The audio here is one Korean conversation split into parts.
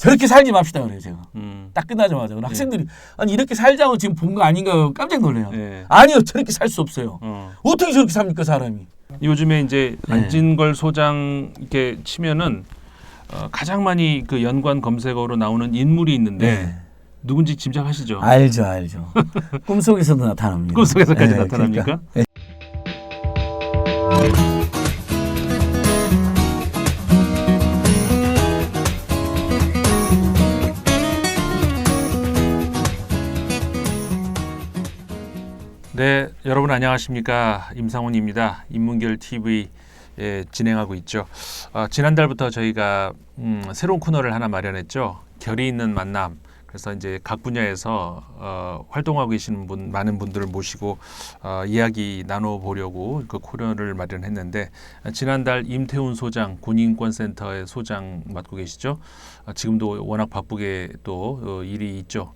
저렇게 살지 맙시다 그래요 제가. 딱 끝나자마자. 학생들이 아니 이렇게 살자고 지금 본 거 아닌가 깜짝 놀래요. 네. 아니요 저렇게 살 수 없어요. 어떻게 저렇게 삽니까 사람이. 요즘에 이제 안진걸 소장 이렇게 치면은 가장 많이 그 연관 검색어로 나오는 인물이 있는데 누군지 짐작하시죠? 알죠. 꿈속에서도 나타납니다. 꿈속에서까지 나타납니까? 그러니까. 네, 여러분 안녕하십니까? 임상훈입니다. 인문결 TV 진행하고 있죠. 지난달부터 저희가 새로운 코너를 하나 마련했죠. 결이 있는 만남. 그래서 이제 각 분야에서 활동하고 계시는 많은 분들을 모시고 이야기 나눠보려고 그 코너를 마련했는데 지난달 임태훈 소장 군인권센터의 소장 맡고 계시죠. 지금도 워낙 바쁘게 또 일이 있죠.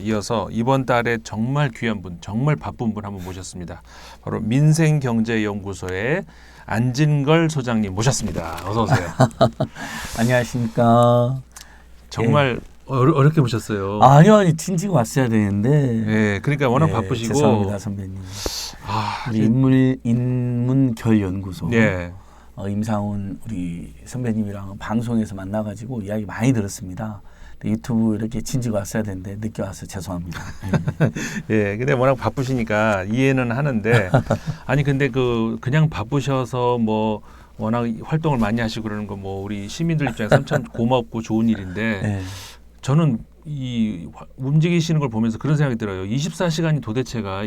이어서 이번 달에 정말 귀한 분, 정말 바쁜 분 한번 모셨습니다. 바로 민생경제연구소의 안진걸 소장님 모셨습니다. 어서 오세요. 안녕하십니까. 정말 어렵게 모셨어요. 아니요, 진지가 왔어야 되는데. 네, 그러니까 워낙 바쁘시고. 죄송합니다, 선배님. 우리 인문결연구소. 임상훈 우리 선배님이랑 방송에서 만나가지고 이야기 많이 들었습니다. 유튜브 이렇게 진지가 왔어야 되는데 늦게 와서 죄송합니다. 예, 근데 워낙 바쁘시니까 이해는 하는데 아니 근데 그냥 바쁘셔서 뭐 워낙 활동을 많이 하시고 그러는 거 뭐 우리 시민들 입장에서 참 고맙고 좋은 일인데 저는 이 움직이시는 걸 보면서 그런 생각이 들어요. 24시간이 도대체가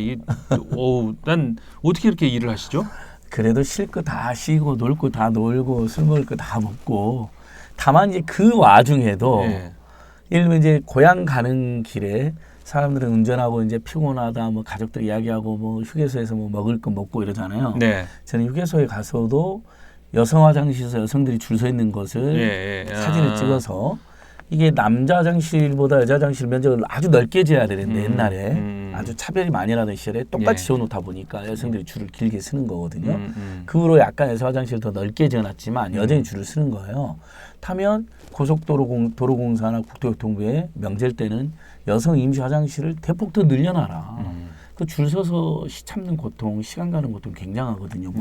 난 어떻게 이렇게 일을 하시죠? 그래도 쉴 거 다 쉬고 놀 거 다 놀고 술 먹을 거 다 먹고 다만 이제 그 와중에도 예를 들면 이제 고향 가는 길에 사람들은 운전하고 이제 피곤하다 뭐 가족들 이야기하고 뭐 휴게소에서 뭐 먹을 거 먹고 이러잖아요. 저는 휴게소에 가서도 여성 화장실에서 여성들이 줄 서 있는 것을 사진을 찍어서 이게 남자 화장실보다 여자 화장실 면적을 아주 넓게 지어야 되는데 옛날에 아주 차별이 많이 나던 시절에 똑같이 지어놓다 보니까 여성들이 줄을 길게 서는 거거든요. 그 후로 약간 여성 화장실을 더 넓게 지어놨지만 여전히 줄을 서는 거예요. 타면 고속도로 도로공사나 국토교통부에 명절 때는 여성 임시 화장실을 대폭 더 늘려놔라. 그 줄 서서 시 참는 고통, 시간 가는 고통 굉장하거든요.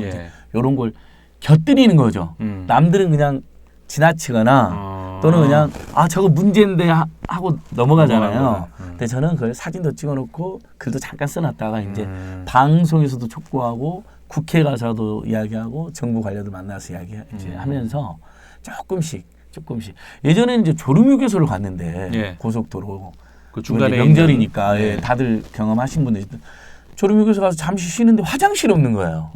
이런 걸 곁들이는 거죠. 남들은 그냥 지나치거나 또는 그냥 저거 문제인데 하고 넘어가잖아요. 근데 저는 그걸 사진도 찍어놓고 글도 잠깐 써놨다가 이제 방송에서도 촉구하고 국회 가서도 이야기하고 정부 관료들 만나서 하면서 조금씩 예전에는 이제 졸음휴게소를 갔는데 고속도로 그 중간에 명절이니까 다들 경험하신 분들 졸음휴게소 가서 잠시 쉬는데 화장실 없는 거예요.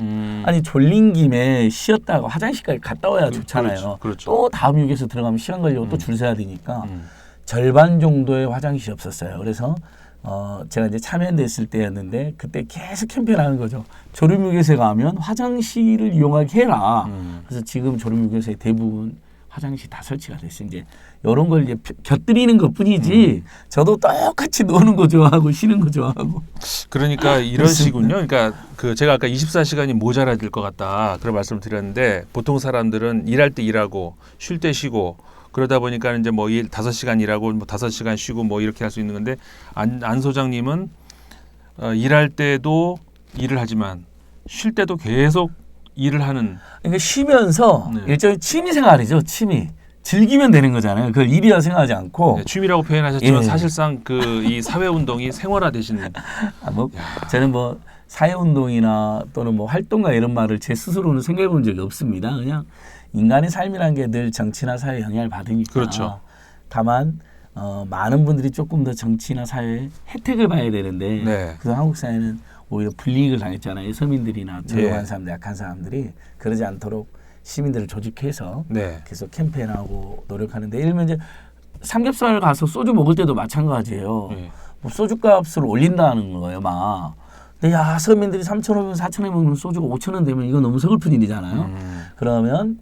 아니 졸린 김에 쉬었다가 화장실까지 갔다 와야 좋잖아요. 그렇죠. 또 다음 휴게소 들어가면 시간 걸리고 또 줄 서야 되니까 절반 정도의 화장실이 없었어요. 그래서 제가 이제 참여연대 있을 때였는데 그때 계속 캠페인하는 거죠. 졸음휴게소에 가면 화장실을 이용하게 해라. 그래서 지금 졸음휴게소의 대부분 화장실 다 설치가 됐어요. 이제 이런 걸 이제 곁들이는 것뿐이지. 저도 똑같이 노는 거 좋아하고 쉬는 거 좋아하고. 그러니까 이러시군요. 그러니까 제가 아까 24시간이 모자라질 것 같다 그런 말씀을 드렸는데 보통 사람들은 일할 때 일하고 쉴 때 쉬고 그러다 보니까 이제 뭐 5시간 일하고 뭐 5시간 쉬고 뭐 이렇게 할 수 있는 건데 안 소장님은 일할 때도 일을 하지만 쉴 때도 계속 일을 하는. 그러니까 쉬면서 일종의 취미 생활이죠. 취미. 즐기면 되는 거잖아요. 그걸 일이라 생각하지 않고. 취미라고 표현하셨지만 사실상 이 사회운동이 생활화되신. 저는 뭐 사회운동이나 또는 뭐 활동가 이런 말을 제 스스로는 생각해 본 적이 없습니다. 그냥 인간의 삶이라는 게 늘 정치나 사회에 영향을 받으니까. 그렇죠. 다만 많은 분들이 조금 더 정치나 사회에 혜택을 봐야 되는데 그래서 한국 사회는 오히려 불이익을 당했잖아요. 서민들이나 조용한 사람들, 약한 사람들이 그러지 않도록 시민들을 조직해서 계속 캠페인하고 노력하는데 예를 들면 이제 삼겹살 가서 소주 먹을 때도 마찬가지예요. 뭐 소주값을 올린다는 거예요, 막. 근데 서민들이 3,500원, 4,000원 먹는 소주가 5,000원 되면 이거 너무 서글픈 일이잖아요. 그러면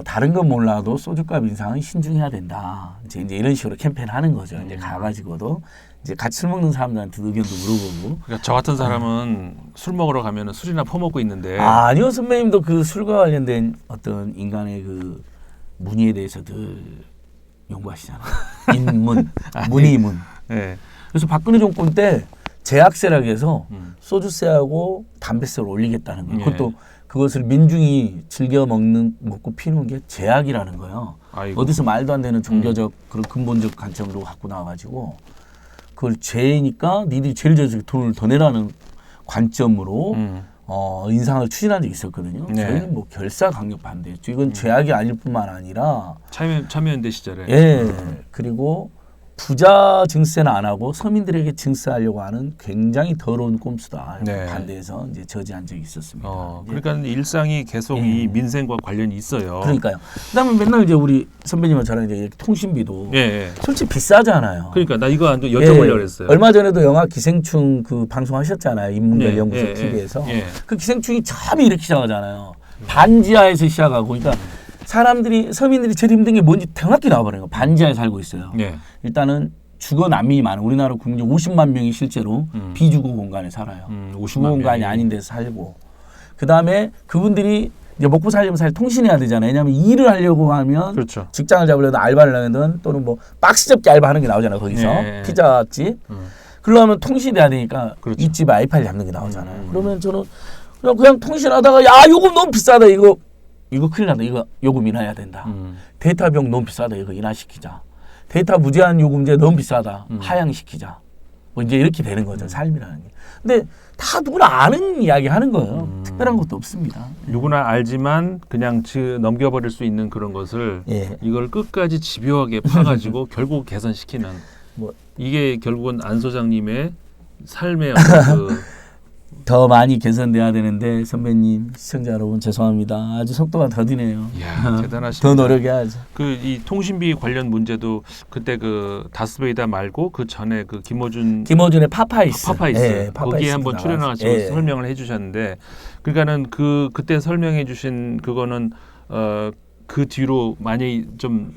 다른 건 몰라도 소주값 인상은 신중해야 된다. 이제 이런 식으로 캠페인하는 거죠. 이제 가가지고도 이제 같이 술 먹는 사람들한테 의견도 물어보고. 그러니까 저 같은 사람은 술 먹으러 가면은 술이나 퍼먹고 있는데. 아니요, 선배님도 그 술과 관련된 어떤 인간의 그 문의에 대해서 늘 연구하시잖아요. 인문, 문의문. 네. 그래서 박근혜 정권 때 제약세라고 해서 소주세하고 담배세를 올리겠다는 거예요. 그것도 그것을 민중이 즐겨 먹고 피우는 게 제약이라는 거예요. 아이고. 어디서 말도 안 되는 종교적 그런 근본적 관점으로 갖고 나와가지고 그걸 죄니까 니들이 제일 저쪽에 돈을 더 내라는 관점으로 인상을 추진한 적이 있었거든요. 네. 저희는 뭐 결사 강력 반대했죠. 이건 죄악이 아닐 뿐만 아니라 참여연대 시절에. 예. 그리고 부자 증세는 안 하고 서민들에게 증세하려고 하는 굉장히 더러운 꼼수다. 네. 반대해서 이제 저지한 적이 있었습니다. 그러니까 일상이 계속 이 민생과 관련이 있어요. 그러니까요. 그다음에 맨날 이제 우리 선배님과 저랑 이제 통신비도 솔직히 비싸잖아요. 그러니까 나 이거 여쭤보려고 그랬어요. 얼마 전에도 영화 기생충 그 방송하셨잖아요. 인문결연구소 TV에서. 그 기생충이 처음에 이렇게 시작하잖아요. 반지하에서 시작하고 그러니까 서민들이 제일 힘든 게 뭔지 정확히 나와버려요. 반지하에 살고 있어요. 일단은 주거 난민이 많아요. 우리나라 국민 50만 명이 실제로 비주거 공간에 살아요. 주거 공간이 아닌 데서 살고. 그다음에 그분들이 이제 먹고 살려면 사실 통신해야 되잖아요. 왜냐하면 일을 하려고 하면 그렇죠. 직장을 잡으려든 알바를 하든 또는 뭐 박스 접기 알바하는 게 나오잖아요. 거기서 피자집. 그러려면 통신해야 되니까 그렇죠. 이 집에 아이파이 잡는 게 나오잖아요. 그러면 저는 그냥 통신하다가 야 요금 너무 비싸다 이거 큰일 난다. 이거 요금 인하해야 된다. 데이터 비용 너무 비싸다. 이거 인하시키자. 데이터 무제한 요금제 너무 비싸다. 하향시키자. 뭐 이제 이렇게 되는 거죠. 삶이라는 게. 근데 다 누구나 아는 이야기 하는 거예요. 특별한 것도 없습니다. 누구나 알지만 그냥 넘겨버릴 수 있는 그런 것을 이걸 끝까지 집요하게 파가지고 결국 개선시키는 이게 결국은 안 소장님의 삶의 어떤 더 많이 개선돼야 되는데 선배님, 시청자 여러분 죄송합니다. 아주 속도가 더디네요. 이야, 대단하시다. 더 노력해야죠. 이 통신비 관련 문제도 그때 그 다스베이다 말고 그 전에 그 김어준의 파파이스. 파파이스. 거기에 한번 출연하시고 설명을 해주셨는데, 그러니까는 그때 설명해주신 그거는 그 뒤로 많이 좀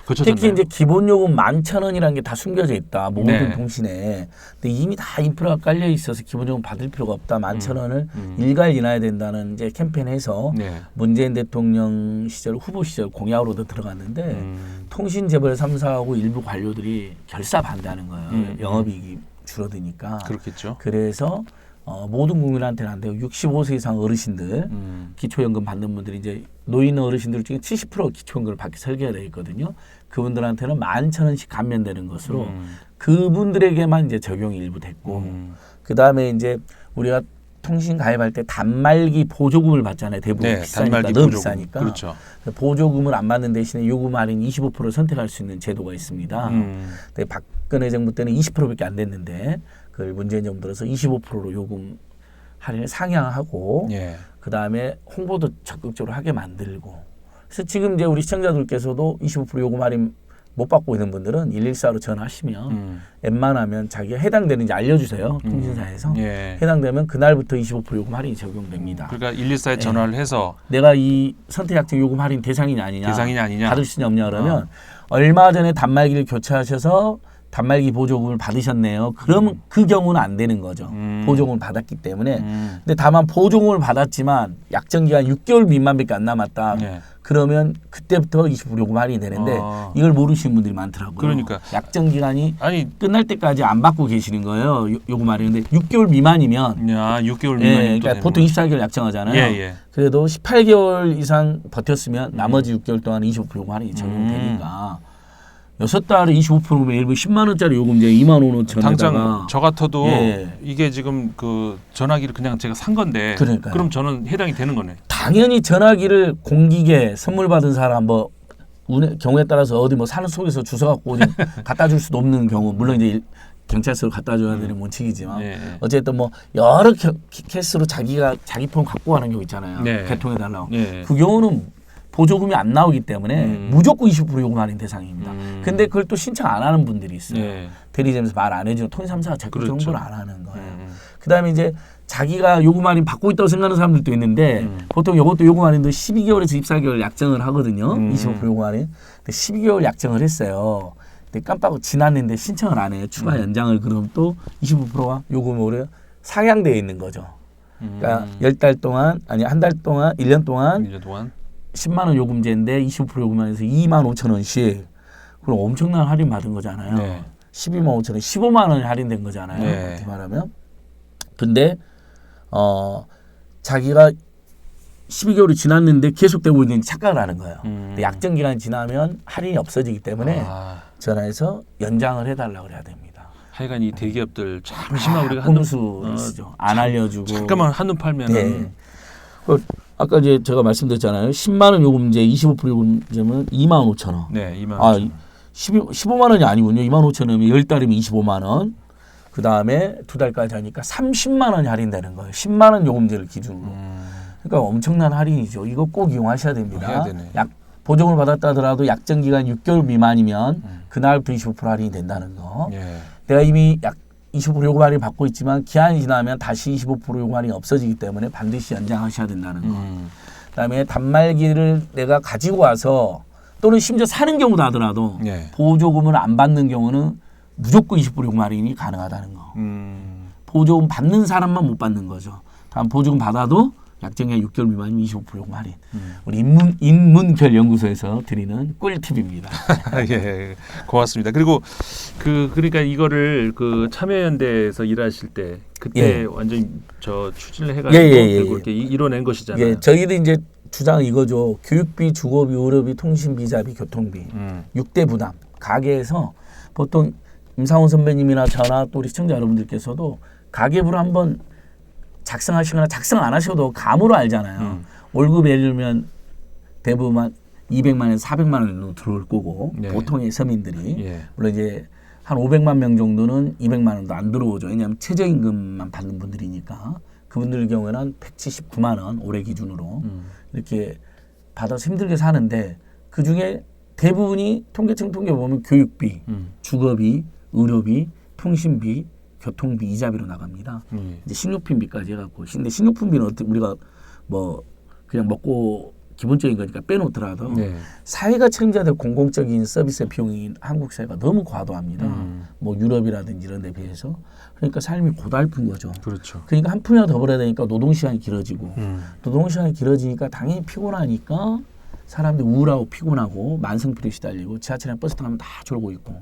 거쳐졌나요? 특히 이제 기본 요금 11,000원이라는 게 다 숨겨져 있다. 모든 통신에. 근데 이미 다 인프라가 깔려 있어서 기본 요금 받을 필요가 없다. 11,000원을 일괄 인하해야 된다는 이제 캠페인에서 문재인 대통령 시절 후보 시절 공약으로도 들어갔는데 통신 재벌 3사하고 일부 관료들이 결사 반대하는 거예요. 영업이익이 줄어드니까. 그렇겠죠. 그래서 모든 국민한테는 안 되고 65세 이상 어르신들 기초연금 받는 분들이 이제 노인 어르신들 중에 70% 기초연금을 받게 설계가 되어 있거든요. 그분들한테는 11,000원씩 감면되는 것으로 그분들에게만 이제 적용이 일부 됐고 그 다음에 이제 우리가 통신 가입할 때 단말기 보조금을 받잖아요. 대부분 비싸니까 너무 비싸니까. 그렇죠. 보조금을 안 받는 대신에 요금 할인 25% 선택할 수 있는 제도가 있습니다. 근데 박근혜 정부 때는 20%밖에 안 됐는데 그걸 문재인 정부 들어서 25%로 요금 할인을 상향하고 그 다음에 홍보도 적극적으로 하게 만들고 그래서 지금 이제 우리 시청자들께서도 25% 요금 할인 못 받고 있는 분들은 114로 전화하시면 웬만하면 자기가 해당되는지 알려주세요. 통신사에서. 해당되면 그날부터 25% 요금 할인이 적용됩니다. 그러니까 114에 전화를 해서 내가 이 선택약정 요금 할인 대상이냐 아니냐 받을 수 있냐 없냐 그러면 얼마 전에 단말기를 교체하셔서 단말기 보조금을 받으셨네요. 그러면 그 경우는 안 되는 거죠. 보조금을 받았기 때문에. 근데 다만 보조금을 받았지만 약정기간 6개월 미만밖에 안 남았다. 그러면 그때부터 20% 요금 할인이 되는데 이걸 모르시는 분들이 많더라고요. 그러니까 약정기간이 끝날 때까지 안 받고 계시는 거예요. 요금 할인인데 6개월 미만이면 6개월 미만이면 그러니까 보통 24개월 약정하잖아요. 그래도 18개월 이상 버텼으면 나머지 6개월 동안 25% 요금 할인이 적용되니까 6달에 25%면 예를 들면 10만 원짜리 요금제 2만 5천 당장 저 같아도 이게 지금 그 전화기를 그냥 제가 산 건데 그럼 저는 해당이 되는 거네. 당연히 전화기를 공기계 선물 받은 사람 뭐 경우에 따라서 어디 뭐 산업 속에서 주워 갖고 어디 갖다 줄 수도 없는 경우 물론 이제 경찰서로 갖다 줘야 되는 원칙이지만 어쨌든 뭐 여러 케이스로 자기 폰 갖고 가는 경우 있잖아요. 개통해 달라고. 그 경우는 보조금이 안 나오기 때문에 무조건 20% 요금 할인 대상입니다. 근데 그걸 또 신청 안 하는 분들이 있어요. 대리점에서 말 안 해주는 통신 3사가 적극 정보를 안 하는 거예요. 그다음에 이제 자기가 요금 할인 받고 있다고 생각하는 사람들도 있는데 보통 이것도 요금 할인도 12개월에서 24개월 약정을 하거든요. 25% 요금 할인. 근데 12개월 약정을 했어요. 근데 깜빡 지났는데 신청을 안 해요. 추가 연장을 그럼 또 25%가 요금으로 상향되어 있는 거죠. 그러니까 10달 동안 아니 한 달 동안 1년 동안 10만 원 요금제인데 25% 요금만 해서 2만 5천 원씩 그럼 엄청난 할인 받은 거잖아요. 네. 12만 5천 원, 15만 원이 할인된 거잖아요. 네. 어떻게 말하면. 근데 자기가 12개월이 지났는데 계속되고 있는 착각을 하는 거예요. 근데 약정 기간이 지나면 할인이 없어지기 때문에 전화해서 연장을 해달라고 그래야 됩니다. 하여간 이 대기업들 잠시만 우리가 한눈 꼼수이시죠. 안 알려주고. 잠깐만 한눈 팔면은 네. 아까 이제 제가 말씀드렸잖아요. 10만 원 요금제 25% 요금제면 2만 5천 원. 네, 2만 원. 15만 원이 아니군요. 2만 5천 원이면 10달이면 25만 원. 그 다음에 2달까지 하니까 30만 원이 할인되는 거예요. 10만 원 요금제를 기준으로. 그러니까 엄청난 할인이죠. 이거 꼭 이용하셔야 됩니다. 해야 되네. 보증을 받았다 하더라도 약정 기간 6개월 미만이면 그날부터 25% 할인이 된다는 거. 예. 내가 이미 약 25% 요금 할인 받고 있지만 기한이 지나면 다시 25% 요금 할인이 없어지기 때문에 반드시 연장하셔야 된다는 거. 그다음에 단말기를 내가 가지고 와서 또는 심지어 사는 경우도 하더라도 예. 보조금을 안 받는 경우는 무조건 20% 요금 할인이 가능하다는 거. 보조금 받는 사람만 못 받는 거죠. 다음 보조금 받아도 약정기간 6개월 미만이면 25% 요금 할인. 우리 인문결 연구소에서 드리는 꿀팁입니다. 예, 고맙습니다. 그리고 그러니까 이거를 그 참여연대에서 일하실 때 그때 예. 완전 저 추진을 해가지고 그렇게 이뤄낸 것이잖아요. 예, 저희도 이제 주장 이거죠. 교육비, 주거비, 의료비, 통신비자비, 교통비 6대 부담. 가게에서 보통 임상훈 선배님이나 저나 또 우리 시청자 여러분들께서도 가계부를 한번 작성하시거나 작성 안 하셔도 감으로 알잖아요. 월급 예를 들면 대부분 200만에서 400만 원 정도 들어올 거고 네. 보통의 서민들이 예. 물론 이제 한 500만 명 정도는 200만 원도 안 들어오죠. 왜냐하면 최저임금만 받는 분들이니까 그분들 경우에는 한 179만 원 올해 기준으로 이렇게 받아서 힘들게 사는데 그중에 대부분이 통계청 통계 보면 교육비, 주거비, 의료비, 통신비, 교통비, 이자비로 나갑니다. 이제 식료품비까지 해갖고. 근데 식료품비는 어떻게 우리가 뭐 그냥 먹고 기본적인 거니까 빼놓더라도 네. 사회가 책임져야 될 공공적인 서비스 비용이 한국 사회가 너무 과도합니다. 뭐 유럽이라든지 이런 데 비해서. 그러니까 삶이 고달픈 거죠. 그렇죠. 그러니까 한 푼이라도 더 벌어야 되니까 노동시간이 길어지고 노동시간이 길어지니까 당연히 피곤하니까 사람들이 우울하고 피곤하고 만성피로에 시달리고 지하철이나 버스 타면 다 졸고 있고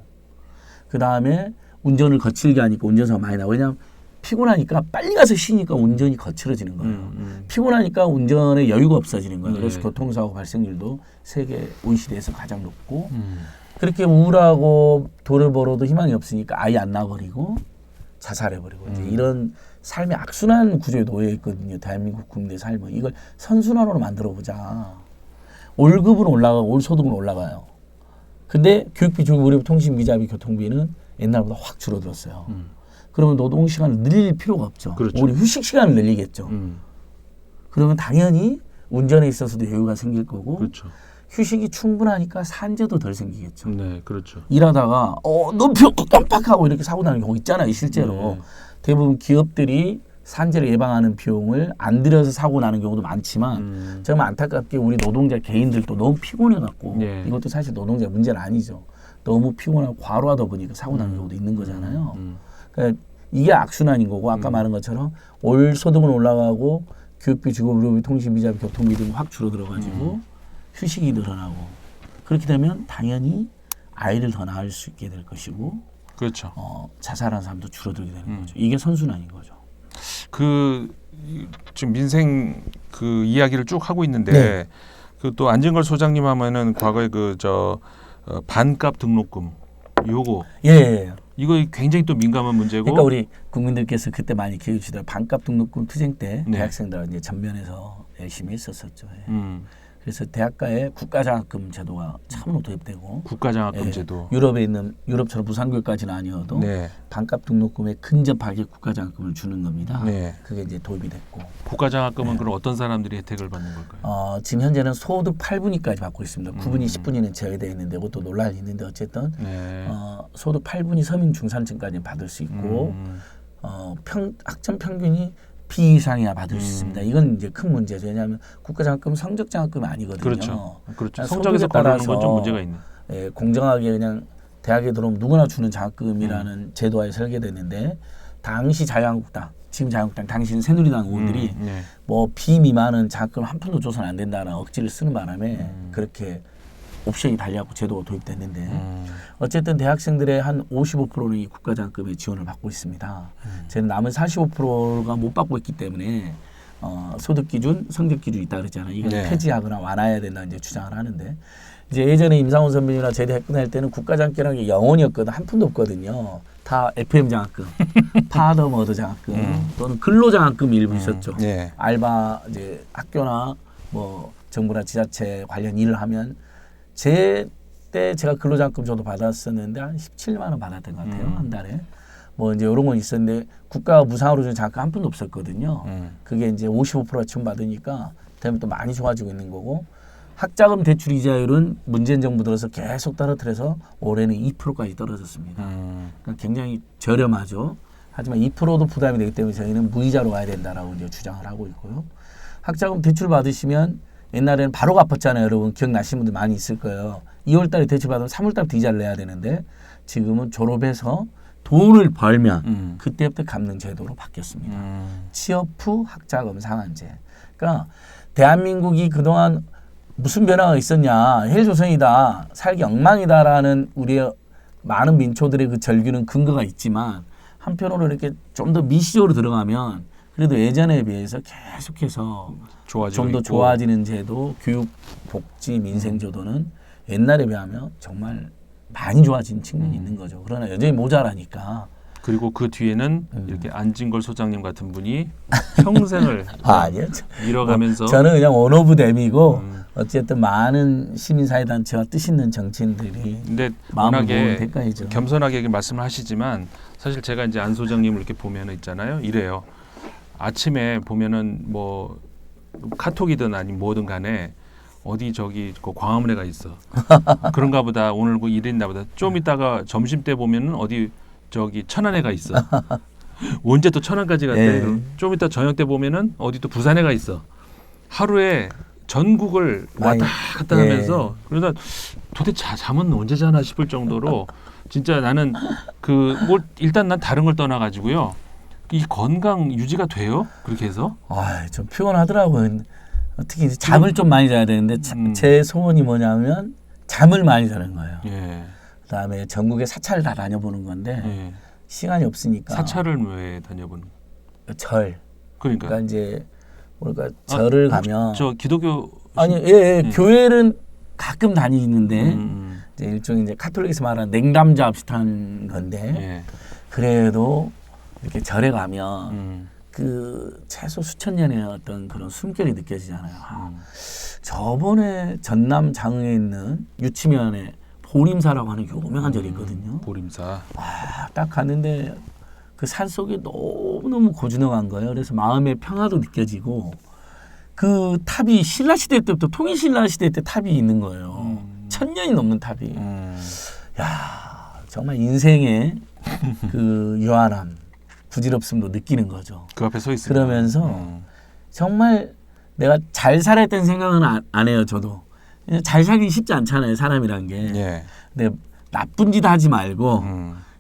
그 다음에 운전을 거칠게 하니까 운전사가 많이 나고 왜냐하면 피곤하니까 빨리 가서 쉬니까 운전이 거칠어지는 거예요. 피곤하니까 운전에 여유가 없어지는 거예요. 그래서 교통사고 발생률도 세계 OECD에서 가장 높고 그렇게 우울하고 돈을 벌어도 희망이 없으니까 아예 안 나버리고 자살해버리고 이제 이런 삶의 악순환 구조에 놓여 있거든요. 대한민국 국민의 삶은. 이걸 선순환으로 만들어보자. 월급은 올라가고 올 소득은 올라가요. 근데 교육비, 주거, 의료비, 통신비, 자비, 교통비는 옛날보다 확 줄어들었어요. 그러면 노동 시간을 늘릴 필요가 없죠. 그렇죠. 오히려 휴식 시간을 늘리겠죠. 그러면 당연히 운전에 있어서도 여유가 생길 거고 그렇죠. 휴식이 충분하니까 산재도 덜 생기겠죠. 네, 그렇죠. 일하다가 너무 깜빡하고 이렇게 사고 나는 경우 있잖아요. 실제로. 네. 대부분 기업들이 산재를 예방하는 비용을 안 들여서 사고 나는 경우도 많지만 정말 안타깝게 우리 노동자 개인들도 너무 피곤해갖고 네. 이것도 사실 노동자 문제는 아니죠. 너무 피곤하고 과로하다 보니까 사고 나는 경우도 있는 거잖아요. 그러니까 이게 악순환인 거고 아까 말한 것처럼 올 소득은 올라가고 교육비, 주거, 의료비, 통신비, 자비, 교통비 등이 확 줄어들어가지고 휴식이 늘어나고 그렇게 되면 당연히 아이를 더 낳을 수 있게 될 것이고 그렇죠. 자살하는 사람도 줄어들게 되는 거죠. 이게 선순환인 거죠. 지금 민생 그 이야기를 쭉 하고 있는데 네. 그 또 안진걸 소장님 하면은 과거에 반값 등록금 요거 예. 이거 굉장히 또 민감한 문제고. 그러니까 우리 국민들께서 그때 많이 기억해 주시더라고요. 반값 등록금 투쟁 때 네. 대학생들 이제 전면에서 열심히 했었었죠. 예. 그래서 대학가에 국가장학금 제도가 참으로 도입되고 국가장학금 예, 제도. 유럽에 있는 유럽처럼 무상교육까지는 아니어도 네. 반값 등록금에 근접하게 국가장학금을 주는 겁니다. 네. 그게 이제 도입이 됐고 국가장학금은 그럼 어떤 사람들이 혜택을 받는 걸까요? 지금 현재는 소득 8분위까지 받고 있습니다. 9분위, 10분위는 제외되어 있는데 그것도 논란이 있는데 어쨌든 네. 소득 8분위 서민 중산층까지는 받을 수 있고 학점 평균이 B 이상이야 받을 수 있습니다. 이건 이제 큰 문제죠. 왜냐하면 국가장학금 성적장학금이 아니거든요. 그렇죠. 그렇죠. 소득에 성적에서 거르는 건 좀 따라서 문제가 있네. 예, 공정하게 그냥 대학에 들어오면 누구나 주는 장학금이라는 제도화에 설계됐는데 당시 자유한국당, 지금 자유한국당, 당시는 새누리당 의원들이 네. 뭐 비미만은 장학금 한 푼도 줘서는 안 된다는 억지를 쓰는 바람에 그렇게 옵션이 달려갖고 제도가 도입됐는데 어쨌든 대학생들의 한 55%는 이 국가장학금에 지원을 받고 있습니다. 저는 남은 45%가 못 받고 있기 때문에 소득 기준, 성적 기준이 있다 그러잖아요. 이걸 네. 폐지하거나 완화해야 된다 이제 주장을 하는데 이제 예전에 임상훈 선배님이나 제대 끝날 때는 국가장학금이라는 게 영원이었거든. 한 푼도 없거든요. 다 FM 장학금, 파더 머더 장학금 또는 근로장학금 일부 있었죠. 네. 알바 이제 학교나 뭐 정부나 지자체 관련 일을 하면 제 때 제가 근로장학금 저도 받았었는데 한 17만 원 받았던 것 같아요. 한 달에. 뭐 이제 이런 건 있었는데 국가가 무상으로 주는 장학금 한 푼도 없었거든요. 그게 이제 55%가 지원받으니까 대면 또 많이 좋아지고 있는 거고 학자금 대출 이자율은 문재인 정부 들어서 계속 떨어뜨려서 올해는 2%까지 떨어졌습니다. 그러니까 굉장히 저렴하죠. 하지만 2%도 부담이 되기 때문에 저희는 무이자로 가야 된다라고 이제 주장을 하고 있고요. 학자금 대출 받으시면 옛날에는 바로 갚았잖아요. 여러분 기억나시는 분들 많이 있을 거예요. 2월 달에 대출 받으면 3월 달부터 이자를 내야 되는데 지금은 졸업해서 돈을 벌면 그때부터 갚는 제도로 바뀌었습니다. 취업 후 학자금 상한제. 그러니까 대한민국이 그동안 무슨 변화가 있었냐. 헬조선이다. 살기 엉망이다라는 우리의 많은 민초들의 그 절규는 근거가 있지만 한편으로 이렇게 좀 더 미시적으로 들어가면 그래도 예전에 비해서 계속해서 좀 더 좋아지는 제도, 교육, 복지, 민생 제도는 옛날에 비하면 정말 많이 좋아진 측면이 있는 거죠. 그러나 여전히 모자라니까. 그리고 그 뒤에는 이렇게 안진걸 소장님 같은 분이 평생을 아니요. 밀어가면서 저는 그냥 원 오브 댐이고 어쨌든 많은 시민사회단체와 뜻 있는 정치인들이 근데 마음을 모은 워낙에 대가이죠. 겸손하게 말씀을 하시지만 사실 제가 이제 안 소장님을 이렇게 보면은 있잖아요. 이래요. 아침에 보면은 뭐 카톡이든 아니면 뭐든 간에 어디 저기 그 광화문에 가 있어. 그런가 보다. 오늘 그 일했나 보다. 좀 이따가 점심 때 보면은 어디 저기 천안에 가 있어. 언제 또 천안까지 갔대. 예. 좀 이따 저녁 때 보면은 어디 또 부산에 가 있어. 하루에 전국을 왔다 갔다 예. 하면서 그러다 도대체 잠은 언제 자나 싶을 정도로 진짜 나는 그 뭘 일단 난 다른 걸 떠나 가지고요. 이 건강 유지가 돼요? 그렇게 해서? 좀 피곤하더라고요. 특히 이제 잠을 좀 많이 자야 되는데 제 소원이 뭐냐면 잠을 많이 자는 거예요. 예. 그다음에 전국에 사찰을 다 다녀보는 건데 예. 시간이 없으니까 사찰을 왜 다녀보는? 절. 그러니까. 그러니까 이제 뭐랄까 절을 가면 저 기독교 아니 교회는 가끔 다니는데 이제 일종의 이제 카톨릭에서 말하는 냉담자 비슷한 건데 예. 그래도 이렇게 절에 가면 그 최소 수천 년의 어떤 그런 숨결이 느껴지잖아요. 저번에 전남 장흥에 있는 유치면에 보림사라고 하는 유명한 절이 있거든요. 보림사. 딱 갔는데 그 산 속이 너무너무 고즈넉한 거예요. 그래서 마음의 평화도 느껴지고 그 탑이 신라 시대 때부터 통일신라 시대 때 탑이 있는 거예요. 1000년이 넘는 탑이. 야 정말 인생의 그 유한함, 부질없음도 느끼는 거죠. 그 앞에 서 있으면. 그러면서 정말 내가 잘 살았다는 생각은 안 해요. 저도. 잘 살기 쉽지 않잖아요. 사람이란 게. 예. 근데 나쁜 짓 하지 말고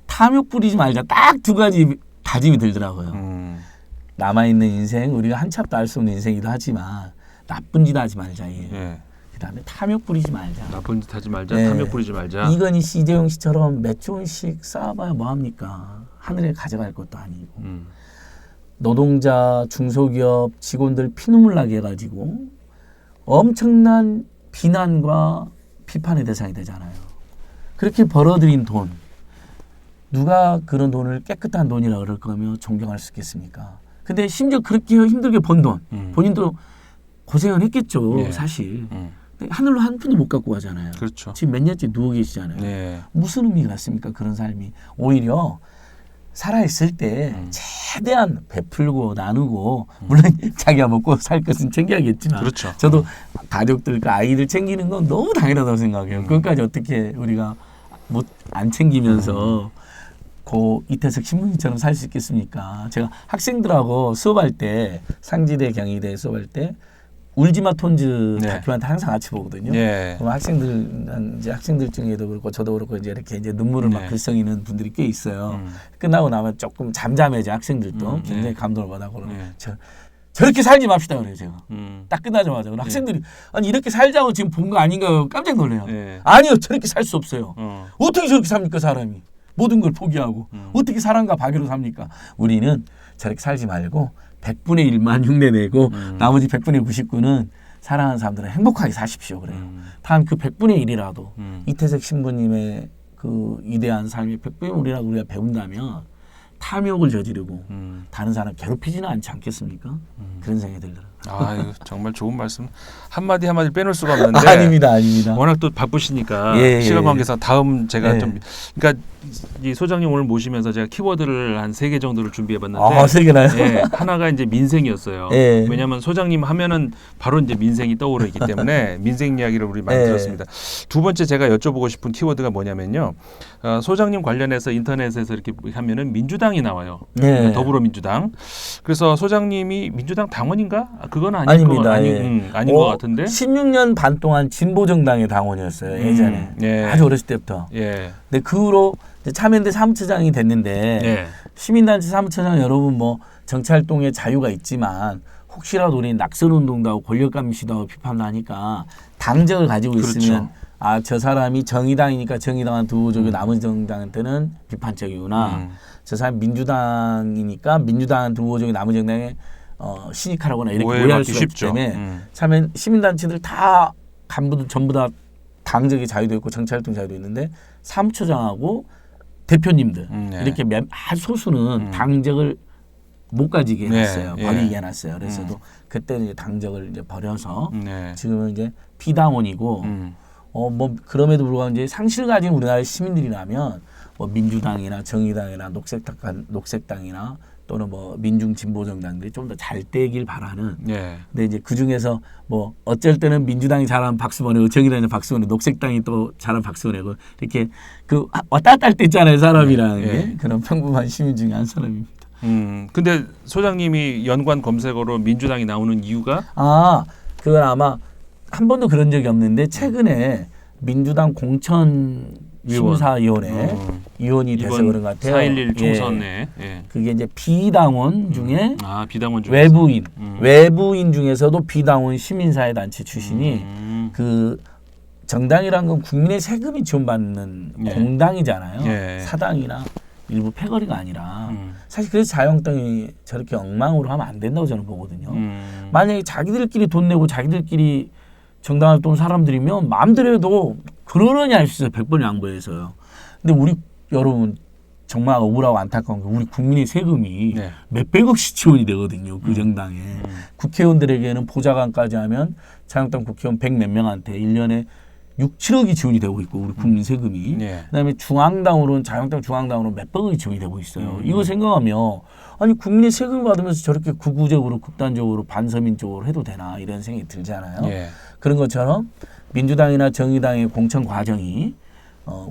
탐욕 부리지 말자. 딱 두 가지 다짐이 들더라고요. 남아있는 인생, 우리가 한참도 알 수 없는 인생이기도 하지만 나쁜 짓 하지 말자. 예. 그다음에 탐욕 부리지 말자. 나쁜 짓 하지 말자. 네. 탐욕 부리지 말자. 이건희 씨, 이재용 씨처럼 몇 조원씩 쌓아봐야 뭐합니까? 하늘에 가져갈 것도 아니고. 노동자, 중소기업, 직원들 피눈물 나게 해가지고 엄청난 비난과 비판의 대상이 되잖아요. 그렇게 벌어들인 돈, 누가 그런 돈을 깨끗한 돈이라 그럴 거며 존경할 수 있겠습니까? 근데 심지어 그렇게 힘들게 번 돈, 본인도 고생을 했겠죠, 예. 사실. 근데 하늘로 한 푼도 못 갖고 가잖아요. 그렇죠. 지금 몇 년째 누워 계시잖아요. 네. 무슨 의미가 있습니까? 그런 삶이. 오히려 살아있을 때 최대한 베풀고 나누고 물론 자기가 먹고 살 것은 챙겨야겠지만 그렇죠. 저도 가족들, 그 아이들 챙기는 건 너무 당연하다고 생각해요. 그것까지 어떻게 우리가 안 챙기면서 고 이태석 신문이처럼 살 수 있겠습니까? 제가 학생들하고 수업할 때 상지대, 경희대 수업할 때 울지마 톤즈 네. 다큐멘터리 항상 같이 보거든요. 네. 그럼 학생들 중에도 그렇고 저도 그렇고 이제 이렇게 이제 눈물을 막 네. 글썽이는 분들이 꽤 있어요. 끝나고 나면 조금 잠잠해져 학생들도 네. 굉장히 감동을 받아고 네. 저렇게 살지 맙시다 그래요 제가. 음. 딱 끝나자마자 학생들이 아니 이렇게 살자고 지금 본 거 아닌가 깜짝 놀래요. 예. 아니요 저렇게 살 수 없어요. 어. 어떻게 저렇게 삽니까 사람이. 모든 걸 포기하고 어떻게 사랑과 박애로 삽니까. 우리는 저렇게 살지 말고 100분의 1만 흉내내고 나머지 100분의 99는 사랑하는 사람들은 행복하게 사십시오 그래요. 단 그 100분의 1이라도 이태석 신부님의 그 위대한 삶의 100분의 1이라도 우리가 배운다면 탐욕을 저지르고 다른 사람 괴롭히지는 않지 않겠습니까? 그런 생각이 들더라고요. 아, 이거 정말 좋은 말씀 한마디 한마디 빼놓을 수가 없는데 아닙니다. 워낙 또 바쁘시니까 예, 시간 예. 관계상 다음 제가 예. 좀 그러니까 이 소장님 오늘 모시면서 제가 키워드를 한 3개 정도를 준비해봤는데 아, 세 개나요? 예, 하나가 이제 민생이었어요. 예. 왜냐하면 소장님 하면은 바로 이제 민생이 떠오르기 때문에 민생 이야기를 우리 많이 예. 들었습니다. 두 번째 제가 여쭤보고 싶은 키워드가 뭐냐면요. 소장님 관련해서 인터넷에서 이렇게 하면은 민주당이 나와요. 예. 더불어민주당. 그래서 소장님이 민주당 당원인가? 그건 아닙니다. 아닌 것 같은데. 16년 반 동안 진보정당의 당원이었어요. 예전에. 예. 아주 어렸을 때부터. 예. 근데 그 후로 이제 참여연대 사무처장이 됐는데 예. 시민단체 사무처장 여러분 뭐 정치활동에 자유가 있지만 혹시라도 우리 낙선운동도 하고 권력감시도 하고 비판도 하니까 당적을 가지고 그렇죠. 있으면 아, 저 사람이 정의당이니까 정의당한 두어적이고 나머지 정당한테는 비판적이구나. 저 사람 민주당이니까 민주당한 두어적이고 나머지 정당에 신익하라거나 이렇게 오해할 수가 있기 때문에 참여 시민단체들 다 간부들 전부 다 당적의 자유도 있고 정치활동 자유도 있는데 사무처장하고 대표님들 네. 이렇게 아주 소수는 당적을 못 가지게 해놨어요. 네. 버리게 해놨어요. 그래서도 그때는 이제 당적을 이제 버려서 네. 지금은 이제 비당원이고 뭐 그럼에도 불구하고 이제 상실 가진 우리나라의 시민들이라면 뭐 민주당이나 정의당이나 녹색당이나 또는 뭐 민중진보정당들이 좀 더 잘 되길 바라는. 예. 근데 이제 그 중에서 뭐 어쩔 때는 민주당이 잘하면 박수 보내고 정의당이 박수 보내고 녹색당이 또 잘하면 박수 보내고 이렇게 그 왔다 갔다 할 때 있잖아요 사람이라는 예. 게 그런 평범한 시민 중에 한 사람입니다. 근데 소장님이 연관 검색어로 민주당이 나오는 이유가 그건 아마 한 번도 그런 적이 없는데 최근에 민주당 공천 심사위원회 위원이 돼서 그런 것 같아요. 4.11 총선에 예. 그게 이제 비당원 중에 비당원 중에 외부인 중에서도 비당원 시민사회단체 출신이 그 정당이란 건 국민의 세금이 지원받는 예. 공당이잖아요. 예. 사당이나 일부 패거리가 아니라 사실 그래서 자유한국당이 저렇게 엉망으로 하면 안 된다고 저는 보거든요. 만약에 자기들끼리 돈 내고 자기들끼리 정당활동 사람들이면 마음대로 해도 그러려니 할 수 있어요. 100번 양보해서요. 근데 우리 여러분 정말 억울하고 안타까운 게 우리 국민의 세금이 네. 몇백억씩 지원이 되거든요. 그 정당에. 국회의원들에게는 보좌관까지 하면 자유한국당 국회의원 100몇 명한테 1년에 6, 7억이 지원이 되고 있고 우리 국민 세금이. 그다음에 중앙당으로는 자유한국당 중앙당으로 몇백억이 지원이 되고 있어요. 이거 생각하면 아니 국민의 세금을 받으면서 저렇게 극우적으로 극단적으로 반서민적으로 해도 되나 이런 생각이 들잖아요. 예. 그런 것처럼 민주당이나 정의당의 공천 과정이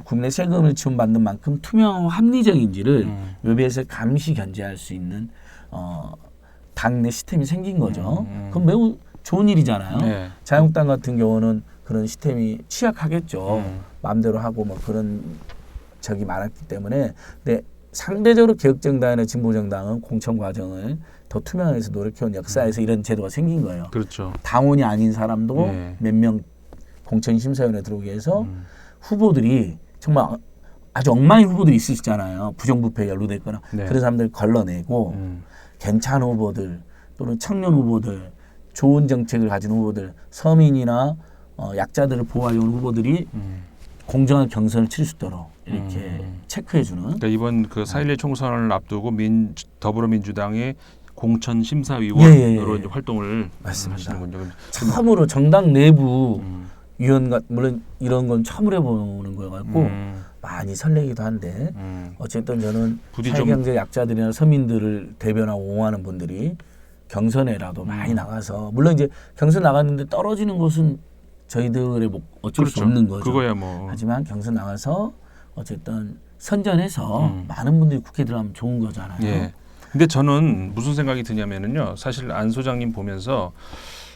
국민의 세금을 지원받는 만큼 투명하고 합리적인지를 외부에서 감시 견제할 수 있는 당내 시스템이 생긴 거죠. 그건 매우 좋은 일이잖아요. 네. 자유한국당 같은 경우는 그런 시스템이 취약하겠죠. 마음대로 하고 뭐 그런 적이 많았기 때문에. 근데 상대적으로 개혁정당이나 진보정당은 공천 과정을 더 투명하게 해서 노력해온 역사에서 이런 제도가 생긴 거예요. 그렇죠. 당원이 아닌 사람도 네. 몇 명 공천심사위원회에 들어오게 해서 후보들이 정말 아주 엉망인 후보들이 있으시잖아요. 부정부패에 연루돼 있거나 네. 그런 사람들 걸러내고 괜찮은 후보들 또는 청년 후보들 좋은 정책을 가진 후보들 서민이나 약자들을 보호하려는 후보들이 공정한 경선을 치를 수 있도록 이렇게 체크해주는. 그러니까 이번 그 4.11 총선을 앞두고 더불어민주당의 공천 심사위원으로 이제 활동을 맞습니다. 하시는군요. 처음으로 정당 내부 위원과 물론 이런 건 처음 해보는 거여갖고 많이 설레기도 한데 어쨌든 저는 사회경제 약자들이나 서민들을 대변하고 옹호하는 분들이 경선에라도 많이 나가서 물론 이제 경선 나갔는데 떨어지는 것은 저희들의 어쩔 수 없는 거죠. 그거야 뭐. 하지만 경선 나가서 어쨌든 선전해서 많은 분들이 국회에 들어가면 좋은 거잖아요. 예. 근데 저는 무슨 생각이 드냐면은요. 사실 안 소장님 보면서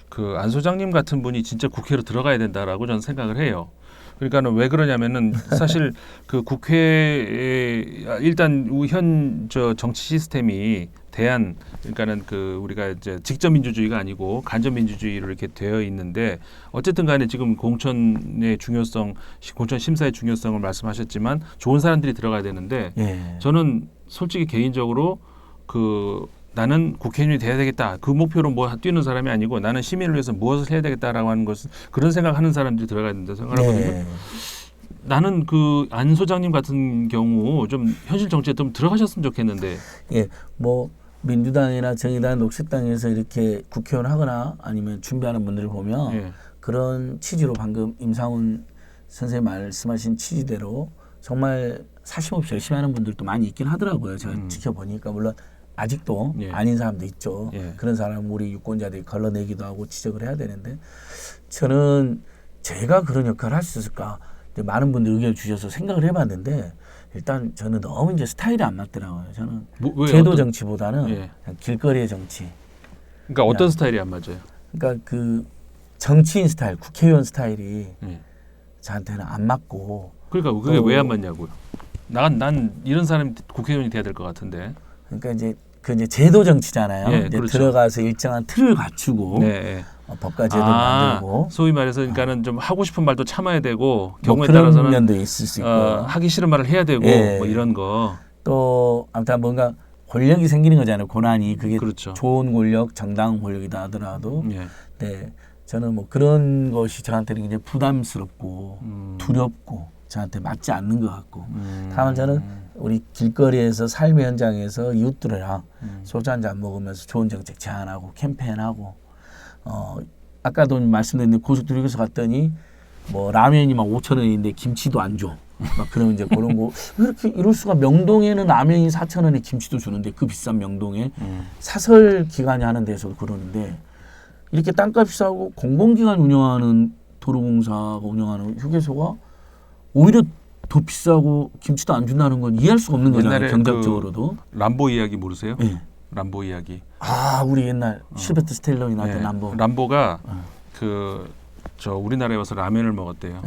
그 안 소장님 같은 분이 진짜 국회로 들어가야 된다라고 저는 생각을 해요. 그러니까는 왜 그러냐면은 사실 그 국회에 일단 현 정치 시스템이 그러니까는 그 우리가 이제 직접 민주주의가 아니고 간접 민주주의로 이렇게 되어 있는데 어쨌든 간에 지금 공천의 중요성, 공천 심사의 중요성을 말씀하셨지만 좋은 사람들이 들어가야 되는데 저는 솔직히 개인적으로 나는 국회의원이 돼야 되겠다. 그 목표로 뛰는 사람이 아니고 나는 시민을 위해서 무엇을 해야 되겠다라고 하는 것은 그런 생각하는 사람들이 들어가야 된다 생각하거든요. 나는 안 소장님 같은 경우 좀 현실 정치에 좀 들어가셨으면 좋겠는데. 뭐 민주당이나 정의당, 녹색당에서 이렇게 국회의원 하거나 아니면 준비하는 분들을 보면 그런 취지로 방금 임상훈 선생님 말씀하신 취지대로 정말 사심 없이 열심히 하는 분들도 많이 있긴 하더라고요. 제가 지켜보니까 물론 아직도 아닌 사람도 있죠. 그런 사람 우리 유권자들이 걸러내기도 하고 지적을 해야 되는데 저는 제가 그런 역할을 할 수 있을까? 많은 분들이 의견을 주셔서 생각을 해봤는데 일단 저는 너무 이제 스타일이 안 맞더라고요. 저는 제도 정치보다는 그냥 길거리의 정치. 그러니까 어떤 스타일이 안 맞아요? 그러니까 그 정치인 스타일, 국회의원 스타일이 저한테는 안 맞고. 그러니까 그게 왜 안 맞냐고요? 난 이런 사람이 국회의원이 돼야 될 것 같은데. 그러니까 이제 제도 정치잖아요. 이제 그렇죠. 들어가서 일정한 틀을 갖추고 법과 제도를 만들고. 소위 말해서 그러니까는 좀 하고 싶은 말도 참아야 되고 경우에 그런 따라서는 면도 있을 수 있고 하기 싫은 말을 해야 되고 뭐 이런 거. 또 아무튼 뭔가 권력이 생기는 거잖아요. 고난이 그게 그렇죠. 좋은 권력, 정당 권력이다 하더라도 저는 뭐 그런 것이 저한테는 굉장히 부담스럽고 두렵고 저한테 맞지 않는 것 같고 다만 저는 우리 길거리에서 삶의 현장에서 이웃들이랑 소주 한잔 먹으면서 좋은 정책 제안하고 캠페인하고 아까도 말씀드린 고속도로 휴게소 갔더니 뭐 라면이 막 5,000원인데 김치도 안 줘. 막 그러면 이제 그런 거 왜 이렇게 이럴 수가. 명동에는 라면이 4,000원에 김치도 주는데 그 비싼 명동에 사설 기관이 하는 데서도 그러는데 이렇게 땅값이 싸고 공공기관 운영하는 도로공사가 운영하는 휴게소가 오히려 더 비싸고 김치도 안 준다는 건 이해할 수가 없는 거잖아요. 경제적으로도. 람보 이야기 모르세요? 람보 이야기. 우리 옛날 실베스터 스텔론이 나왔던 람보. 람보가 우리나라에 와서 라면을 먹었대요.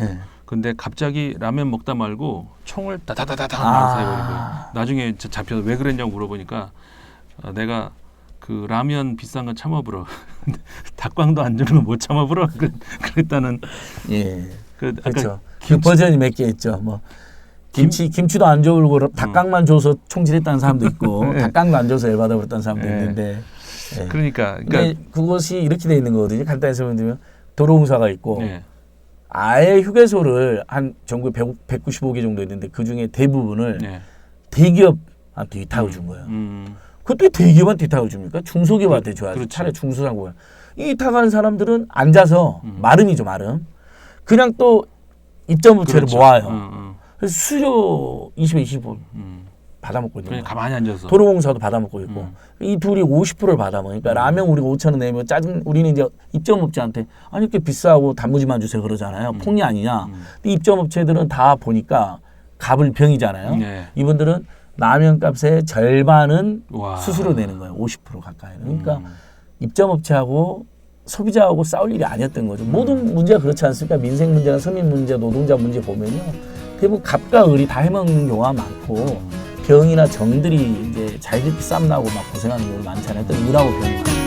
근데 갑자기 라면 먹다 말고 총을 다다다다다 난사해버린 거예요. 나중에 잡혀서 왜 그랬냐고 물어보니까 내가 그 라면 비싼 건 참아불어. 닭광도 안 주는 건 못 참아불어. 그랬다는. 그렇죠. 그 버전이 몇 개 있죠. 뭐 김치도 안 줘고 닭강만 줘서 총질했다는 사람도 있고 닭강도 안 줘서 열받아 버렸다는 사람도 있는데. 그러니까 그것이 이렇게 돼 있는 거거든요. 간단히 설명드리면 도로공사가 있고 아예 휴게소를 한 전국에 195개 정도 있는데 그 중에 대부분을 대기업한테 위탁을 준 거예요. 그것도 대기업한테 위탁을 줍니까? 중소기업한테 줘야지. 그렇죠. 차라리 중소상공인. 이 위탁하는 사람들은 앉아서 마름이죠, 마름. 그냥 또 입점업체를 모아요. 그래서 수수료 20에 25 받아먹고 있는 거예요. 가만히 앉아서. 도로공사도 받아먹고 있고 이 둘이 50%를 받아먹으니까 라면 우리가 5,000원 내면 우리는 이제 입점업체한테 아니 이렇게 비싸고 단무지만 주세요 그러잖아요. 폭리 아니냐. 근데 입점업체들은 다 보니까 갑을 병이잖아요. 이분들은 라면 값의 절반은 수수료 내는 거예요. 50% 가까이. 그러니까 입점업체하고 소비자하고 싸울 일이 아니었던 거죠. 모든 문제가 그렇지 않습니까? 민생 문제나 서민 문제, 노동자 문제 보면요. 대부분 갑과 을이 다 해먹는 경우가 많고 병이나 정들이 이제 자기들끼리 쌈나고 막 고생하는 경우가 많잖아요. 또 을하고 병이.